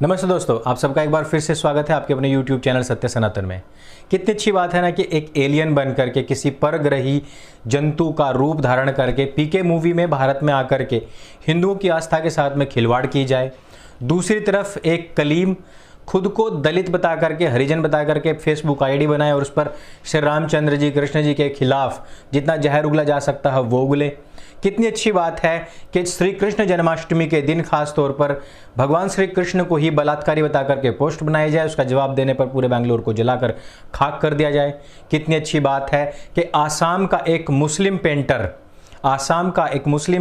नमस्ते दोस्तों, आप सबका एक बार फिर से स्वागत है आपके अपने YouTube चैनल सत्य सनातन में। कितनी अच्छी बात है ना कि एक एलियन बन करके किसी परग्रही जंतु का रूप धारण करके पीके मूवी में भारत में आकर के हिंदुओं की आस्था के साथ में खिलवाड़ की जाए। दूसरी तरफ एक कलीम खुद को दलित बता करके, हरिजन बता करके फेसबुक आईडी बनाए और उस पर श्री रामचंद्र जी, कृष्ण जी के खिलाफ जितना जहर उगला जा सकता है वो उगले। कितनी अच्छी बात है कि श्री कृष्ण जन्माष्टमी के दिन खास तौर पर भगवान श्री कृष्ण को ही बलात्कारी बता करके पोस्ट बनाई जाए, उसका जवाब देने पर पूरे बेंगलुरु को जलाकर खाक कर दिया जाए। कितनी अच्छी बात है कि आसाम का एक मुस्लिम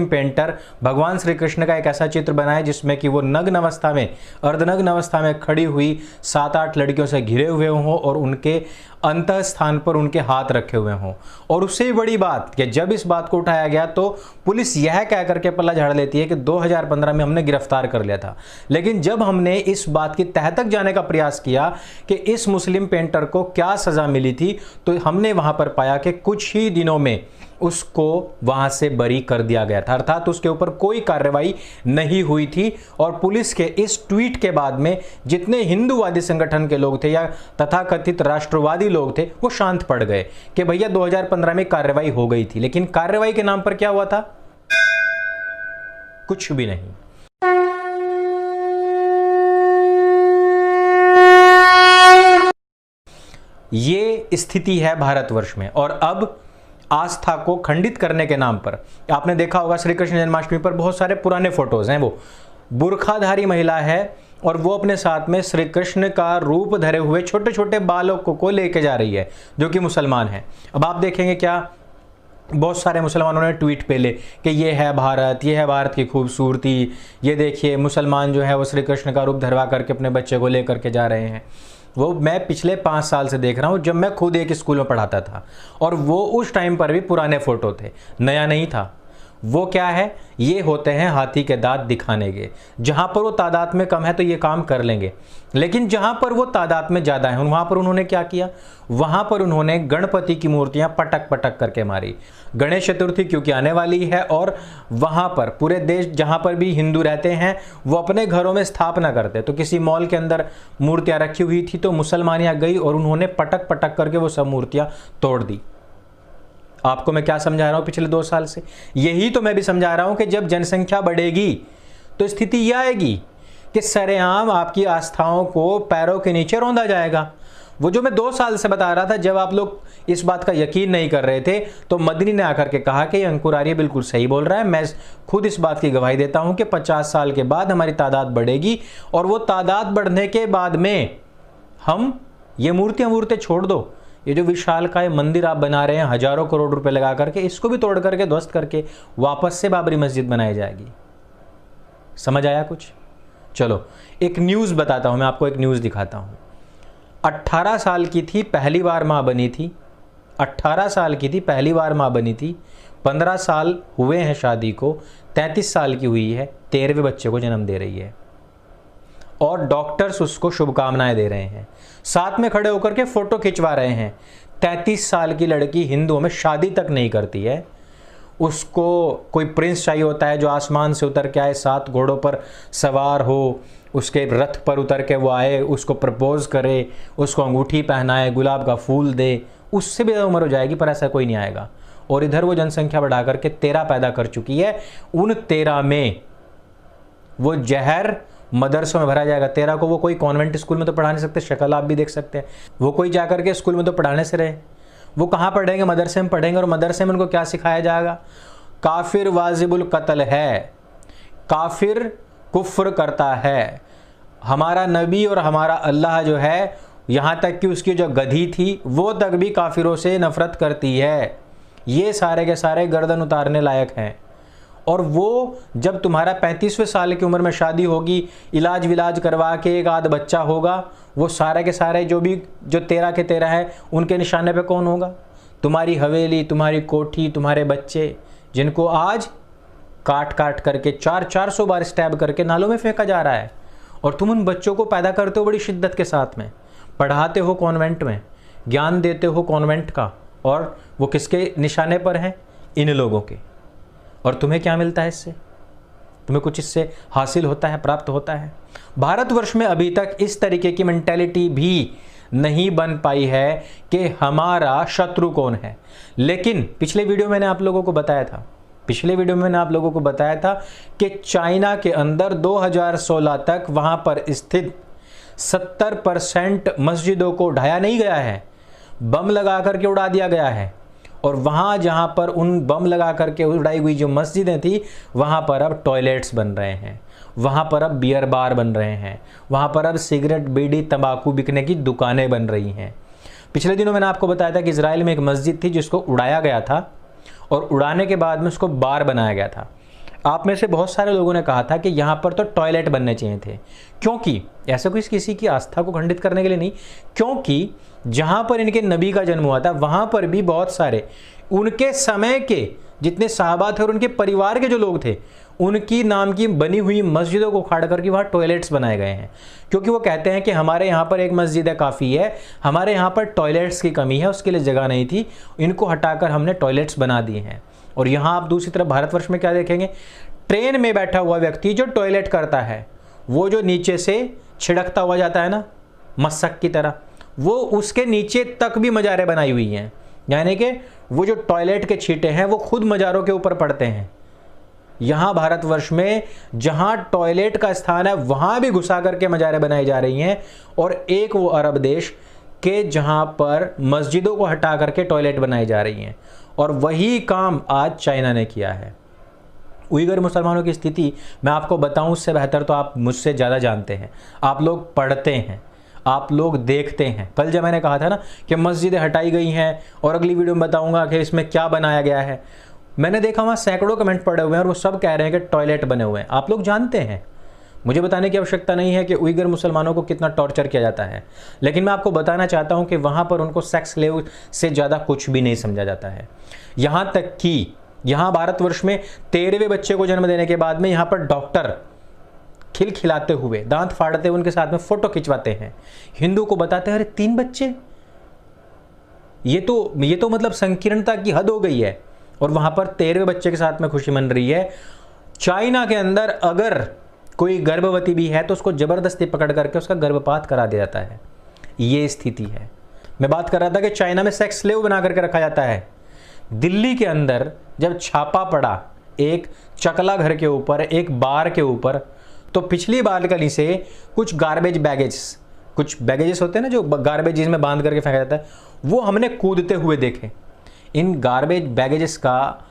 पेंटर भगवान श्री कृष्ण का एक ऐसा चित्र बनाए जिसमें कि वो नग्न अवस्था में, अर्धनग्न अवस्था में खड़ी हुई 7-8 लड़कियों से घिरे हुए हों और उनके अंतः स्थान पर उनके हाथ रखे हुए हों। और उससे भी बड़ी बात कि जब इस बात को उठाया गया तो पुलिस यह कह करके पल्ला झाड़ लेती है कि 2015 में हमने गिरफ्तार कर लिया था, लेकिन जब हमने इस बात की तह तक जाने का प्रयास किया कि इस मुस्लिम पेंटर को क्या सजा मिली थी, तो हमने वहां पर पाया कि कुछ ही दिनों में उसको वहां से बरी कर दिया गया था, अर्थात उसके ऊपर कोई कार्रवाई नहीं हुई थी। और पुलिस के इस ट्वीट के बाद में जितने हिंदूवादी संगठन के लोग थे या तथाकथित राष्ट्रवादी लोग थे वो शांत पड़ गए कि भैया 2015 में कार्रवाई हो गई थी, लेकिन कार्रवाई के नाम पर क्या हुआ था? कुछ भी नहीं। ये स्थिति है भारतवर्ष में। और अब आस्था को खंडित करने के नाम पर आपने देखा होगा श्री कृष्ण जन्माष्टमी पर बहुत सारे पुराने फोटोज हैं। वो बुर्खाधारी महिला है और वो अपने साथ में श्री कृष्ण का रूप धरे हुए छोटे छोटे बालकों को लेके जा रही है जो कि मुसलमान हैं। अब आप देखेंगे क्या बहुत सारे मुसलमानों ने ट्वीट पे ले कि ये है भारत, ये है भारत की खूबसूरती, ये देखिए मुसलमान जो है वो श्री कृष्ण का रूप धरवा करके अपने बच्चे को ले करके जा रहे हैं। वो मैं पिछले 5 साल से देख रहा हूँ, जब मैं खुद एक स्कूल में पढ़ाता था, और वो उस टाइम पर भी पुराने फोटो थे, नया नहीं था। वो क्या है? ये होते हैं हाथी के दांत दिखाने के। जहाँ पर वो तादाद में कम है तो ये काम कर लेंगे, लेकिन जहाँ पर वो तादाद में ज़्यादा है वहाँ पर उन्होंने क्या किया? वहाँ पर उन्होंने गणपति की मूर्तियाँ पटक पटक करके मारी। गणेश चतुर्थी क्योंकि आने वाली है और वहाँ पर पूरे देश जहाँ पर भी हिंदू रहते हैं वो अपने घरों में स्थापना करते, तो किसी मॉल के अंदर मूर्तियाँ रखी हुई थी तो मुसलमानियाँ गई और उन्होंने पटक पटक करके वो सब मूर्तियाँ तोड़ दी। आपको मैं क्या समझा रहा हूं पिछले 2 साल से? यही तो मैं भी समझा रहा हूं कि जब जनसंख्या बढ़ेगी तो स्थिति यह आएगी कि सरेआम आपकी आस्थाओं को पैरों के नीचे रौंदा जाएगा। वो जो मैं 2 साल से बता रहा था, जब आप लोग इस बात का यकीन नहीं कर रहे थे तो मदनी ने आकर के कहा कि अंकुर आर्य बिल्कुल सही बोल रहा है। मैं खुद इस बात की गवाही देता हूं कि 50 साल के बाद हमारी तादाद बढ़ेगी और वो तादाद बढ़ने के बाद में हम ये मूर्तियां छोड़ दो, ये जो विशालकाय मंदिर आप बना रहे हैं हजारों करोड़ रुपए लगा करके, इसको भी तोड़ करके ध्वस्त करके वापस से बाबरी मस्जिद बनाई जाएगी। समझ आया कुछ? चलो एक न्यूज़ बताता हूं, मैं आपको एक न्यूज़ दिखाता हूं। 18 साल की थी, पहली बार मां बनी थी। 18 साल की थी, पहली बार मां बनी थी। 15 साल हुए हैं शादी को, 33 साल की हुई है, 13वें बच्चे को जन्म दे रही है और डॉक्टर्स उसको शुभकामनाएं दे रहे हैं, साथ में खड़े होकर के फोटो खिंचवा रहे हैं। 33 साल की लड़की हिंदुओं में शादी तक नहीं करती है, उसको कोई प्रिंस चाहिए होता है जो आसमान से उतर के आए, 7 घोड़ों पर सवार हो, उसके रथ पर उतर के वो आए, उसको प्रपोज करे, उसको अंगूठी पहनाए, गुलाब का फूल दे। उससे भी ज़्यादा उम्र हो जाएगी पर ऐसा कोई नहीं आएगा। और इधर वो जनसंख्या बढ़ा करके 13 पैदा कर चुकी है। उन 13 में वो जहर मदरसों में भरा जाएगा। 13 को वो कोई कॉन्वेंट स्कूल में तो पढ़ा नहीं सकते, शक्ल आप भी देख सकते हैं। वो कोई जाकर के स्कूल में तो पढ़ाने से रहे, वो कहाँ पढ़ेंगे? मदरसे में पढ़ेंगे। और मदरसे में उनको क्या सिखाया जाएगा? काफिर वाजिबुल कत्ल है, काफिर कुफ्र करता है, हमारा नबी और हमारा अल्लाह जो है, यहाँ तक कि उसकी जो गधी थी वो तक भी काफिरों से नफरत करती है। ये सारे के सारे गर्दन उतारने लायक हैं। और वो जब तुम्हारा 35वें साल की उम्र में शादी होगी, इलाज विलाज करवा के एक आध बच्चा होगा, वो सारे के सारे जो 13 के 13 है उनके निशाने पे कौन होगा? तुम्हारी हवेली, तुम्हारी कोठी, तुम्हारे बच्चे, जिनको आज काट काट करके 400 बार स्टैब करके नालों में फेंका जा रहा है। और तुम उन बच्चों को पैदा करते हो बड़ी शिद्दत के साथ में, पढ़ाते हो कॉन्वेंट में, ज्ञान देते हो कॉन्वेंट का, और वो किसके निशाने पर हैं? इन लोगों के। और तुम्हें क्या मिलता है इससे? तुम्हें कुछ इससे हासिल होता है, प्राप्त होता है। भारतवर्ष में अभी तक इस तरीके की मेंटेलिटी भी नहीं बन पाई है कि हमारा शत्रु कौन है। लेकिन पिछले वीडियो मैंने आप लोगों को बताया था कि चाइना के अंदर 2016 तक वहां पर स्थित 70% मस्जिदों को ढाया नहीं गया है, बम लगा करके उड़ा दिया गया है। और वहाँ जहाँ पर उन बम लगा करके उड़ाई हुई जो मस्जिदें थी, वहाँ पर अब टॉयलेट्स बन रहे हैं, वहाँ पर अब बियर बार बन रहे हैं, वहाँ पर अब सिगरेट, बीड़ी, तंबाकू बिकने की दुकानें बन रही हैं। पिछले दिनों मैंने आपको बताया था कि इजराइल में एक मस्जिद थी जिसको उड़ाया गया था और उड़ाने के बाद में उसको बार बनाया गया था। आप में से बहुत सारे लोगों ने कहा था कि यहाँ पर तो टॉयलेट बनने चाहिए थे। क्योंकि ऐसा कोई किसी की आस्था को खंडित करने के लिए नहीं, क्योंकि जहाँ पर इनके नबी का जन्म हुआ था वहाँ पर भी बहुत सारे उनके समय के जितने सहाबा थे और उनके परिवार के जो लोग थे, उनकी नाम की बनी हुई मस्जिदों को उखाड़ करके वहाँ टॉयलेट्स बनाए गए हैं। क्योंकि वो कहते हैं कि हमारे यहाँ पर एक मस्जिद है, काफ़ी है, हमारे यहाँ पर टॉयलेट्स की कमी है, उसके लिए जगह नहीं थी, इनको हटाकर हमने टॉयलेट्स बना दिए हैं। और यहाँ आप दूसरी तरफ भारतवर्ष में क्या देखेंगे, ट्रेन में बैठा हुआ व्यक्ति जो टॉयलेट करता है, वो जो नीचे से छिड़कता हुआ जाता है ना मस्सक की तरह, वो उसके नीचे तक भी मजारें बनाई हुई हैं। यानी कि वो जो टॉयलेट के छींटे हैं वो खुद मजारों के ऊपर पड़ते हैं। यहाँ भारतवर्ष में जहाँ टॉयलेट का स्थान है वहाँ भी घुसा करके मजारें बनाई जा रही हैं। और एक वो अरब देश के जहाँ पर मस्जिदों को हटा करके टॉयलेट बनाई जा रही हैं। और वही काम आज चाइना ने किया है। उइगर मुसलमानों की स्थिति मैं आपको बताऊं, उससे बेहतर तो आप मुझसे ज़्यादा जानते हैं, आप लोग पढ़ते हैं, आप लोग देखते हैं। कल जब मैंने कहा था ना कि मस्जिदें हटाई गई हैं और अगली वीडियो में बताऊंगा कि इसमें क्या बनाया गया है, मैंने देखा वहाँ सैकड़ों कमेंट पड़े हुए हैं और वो सब कह रहे हैं कि टॉयलेट बने हुए हैं। आप लोग जानते हैं, मुझे बताने की आवश्यकता नहीं है कि उइगर मुसलमानों को कितना टॉर्चर किया जाता है। लेकिन मैं आपको बताना चाहता हूं कि वहां पर उनको सेक्स स्लेव से ज़्यादा कुछ भी नहीं समझा जाता है। यहां तक कि यहां भारतवर्ष में 13वें बच्चे को जन्म देने के बाद में यहां पर डॉक्टर खिलखिलाते हुए, दांत फाड़ते हुए उनके साथ में फोटो खिंचवाते हैं। हिंदू को बताते हैं अरे 3 बच्चे, ये तो मतलब संकीर्णता की हद हो गई है। और वहां पर 13वें बच्चे के साथ में खुशी मन रही है। चाइना के अंदर अगर कोई गर्भवती भी है तो उसको जबरदस्ती पकड़ करके उसका गर्भपात करा दिया जाता है। ये स्थिति है। मैं बात कर रहा था कि चाइना में सेक्स स्लेव बना करके रखा जाता है। दिल्ली के अंदर जब छापा पड़ा एक चकला घर के ऊपर, एक बार के ऊपर, तो पिछली बालकनी से कुछ कुछ बैगेजेस होते हैं ना जो गार्बेज में बांध करके फेंका जाता है, वो हमने कूदते हुए देखे। इन गार्बेज बैगेजेस का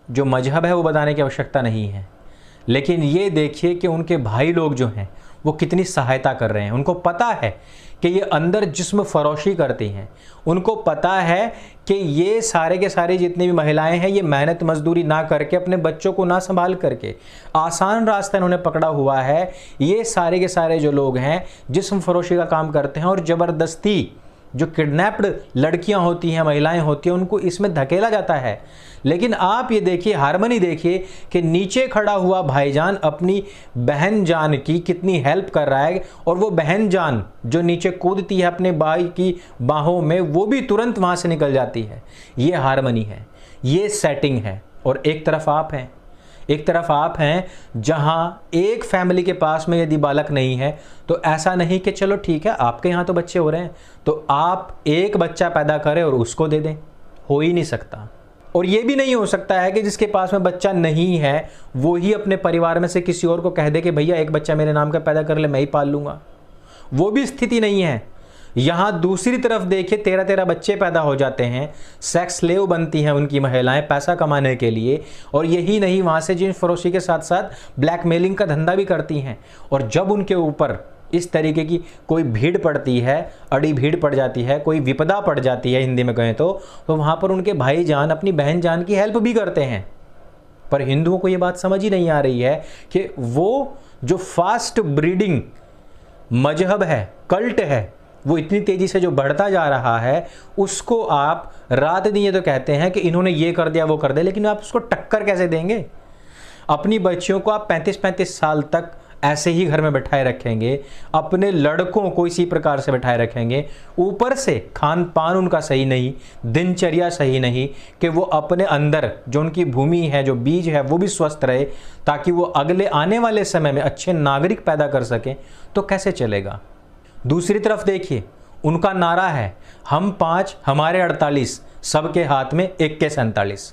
जो मजहब है वो बताने की आवश्यकता नहीं है, लेकिन ये देखिए कि उनके भाई लोग जो हैं वो कितनी सहायता कर रहे हैं। उनको पता है कि ये अंदर जिस्म फरोशी करती हैं, उनको पता है कि ये सारे के सारे जितनी भी महिलाएं हैं ये मेहनत मजदूरी ना करके, अपने बच्चों को ना संभाल करके आसान रास्ता इन्होंने पकड़ा हुआ है। ये सारे के सारे जो लोग हैं जिस्म फरोशी का काम करते हैं और ज़बरदस्ती जो किडनैप्ड लड़कियां होती हैं, महिलाएं होती हैं, उनको इसमें धकेला जाता है। लेकिन आप ये देखिए, हारमनी देखिए कि नीचे खड़ा हुआ भाईजान अपनी बहन जान की कितनी हेल्प कर रहा है, और वो बहन जान जो नीचे कूदती है अपने भाई की बाहों में, वो भी तुरंत वहाँ से निकल जाती है। ये हारमनी है, ये सेटिंग है। और एक तरफ आप हैं जहाँ एक फैमिली के पास में यदि बालक नहीं है तो ऐसा नहीं कि चलो ठीक है आपके यहाँ तो बच्चे हो रहे हैं तो आप एक बच्चा पैदा करें और उसको दे दें, हो ही नहीं सकता। और ये भी नहीं हो सकता है कि जिसके पास में बच्चा नहीं है वो ही अपने परिवार में से किसी और को कह दे कि भैया एक बच्चा मेरे नाम का पैदा कर ले, मैं ही पाल लूँगा। वो भी स्थिति नहीं है। यहाँ दूसरी तरफ देखिए 13-13 बच्चे पैदा हो जाते हैं, सेक्स स्लेव बनती हैं उनकी महिलाएं पैसा कमाने के लिए। और यही नहीं, वहाँ से जिन फरोशी के साथ साथ ब्लैकमेलिंग का धंधा भी करती हैं। और जब उनके ऊपर इस तरीके की कोई भीड़ पड़ती है, अड़ी भीड़ पड़ जाती है, कोई विपदा पड़ जाती है हिंदी में कहें तो वहाँ पर उनके भाई जान अपनी बहन जान की हेल्प भी करते हैं। पर हिंदुओं को ये बात समझ ही नहीं आ रही है कि वो जो फास्ट ब्रीडिंग मजहब है, कल्ट है, वो इतनी तेजी से जो बढ़ता जा रहा है, उसको आप रात दिन ये तो कहते हैं कि इन्होंने ये कर दिया वो कर दिया, लेकिन आप उसको टक्कर कैसे देंगे? अपनी बच्चियों को आप 35-35 साल तक ऐसे ही घर में बैठाए रखेंगे, अपने लड़कों को इसी प्रकार से बैठाए रखेंगे, ऊपर से खान पान उनका सही नहीं, दिनचर्या सही नहीं, कि वो अपने अंदर जो उनकी भूमि है, जो बीज है, वो भी स्वस्थ रहे, ताकि वो अगले आने वाले समय में अच्छे नागरिक पैदा कर सकें, तो कैसे चलेगा। दूसरी तरफ देखिए, उनका नारा है हम 5 हमारे 48, सबके हाथ में 1 के 47।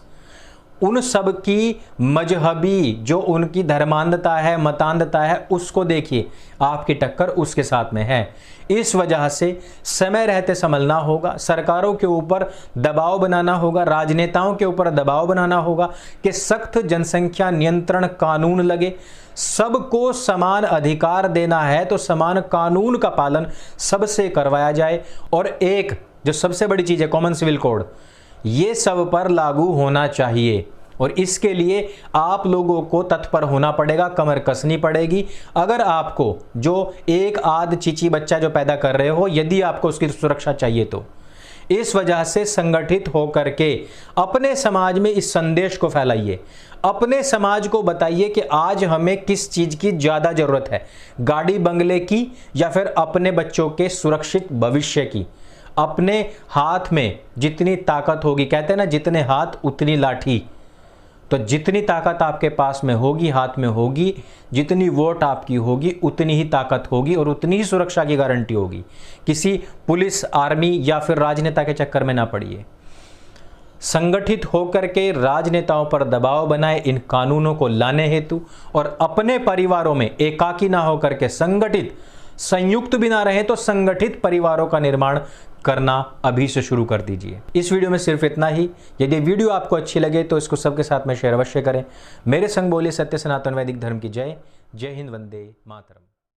उन सब की मजहबी जो उनकी धर्मांधता है, मतांधता है, उसको देखिए, आपकी टक्कर उसके साथ में है। इस वजह से समय रहते संभलना होगा, सरकारों के ऊपर दबाव बनाना होगा, राजनेताओं के ऊपर दबाव बनाना होगा कि सख्त जनसंख्या नियंत्रण कानून लगे। सबको समान अधिकार देना है तो समान कानून का पालन सबसे करवाया जाए। और एक जो सबसे बड़ी चीज है, कॉमन सिविल कोड, ये सब पर लागू होना चाहिए। और इसके लिए आप लोगों को तत्पर होना पड़ेगा, कमर कसनी पड़ेगी। अगर आपको जो एक आध चीची बच्चा जो पैदा कर रहे हो, यदि आपको उसकी सुरक्षा चाहिए तो इस वजह से संगठित होकर के अपने समाज में इस संदेश को फैलाइए। अपने समाज को बताइए कि आज हमें किस चीज की ज्यादा जरूरत है, गाड़ी बंगले की या फिर अपने बच्चों के सुरक्षित भविष्य की। अपने हाथ में जितनी ताकत होगी, कहते हैं ना जितने हाथ उतनी लाठी, तो जितनी ताकत आपके पास में होगी, हाथ में होगी, जितनी वोट आपकी होगी, उतनी ही ताकत होगी और उतनी ही सुरक्षा की गारंटी होगी। किसी पुलिस, आर्मी या फिर राजनेता के चक्कर में ना पड़िए। संगठित होकर के राजनेताओं पर दबाव बनाए इन कानूनों को लाने हेतु, और अपने परिवारों में एकाकी ना होकर के संगठित, संयुक्त भी ना रहे तो संगठित परिवारों का निर्माण करना अभी से शुरू कर दीजिए। इस वीडियो में सिर्फ इतना ही। यदि वीडियो आपको अच्छी लगे तो इसको सबके साथ में शेयर अवश्य करें। मेरे संग बोलिए सत्य सनातन वैदिक धर्म की जय। जय हिंद, वंदे मातरम।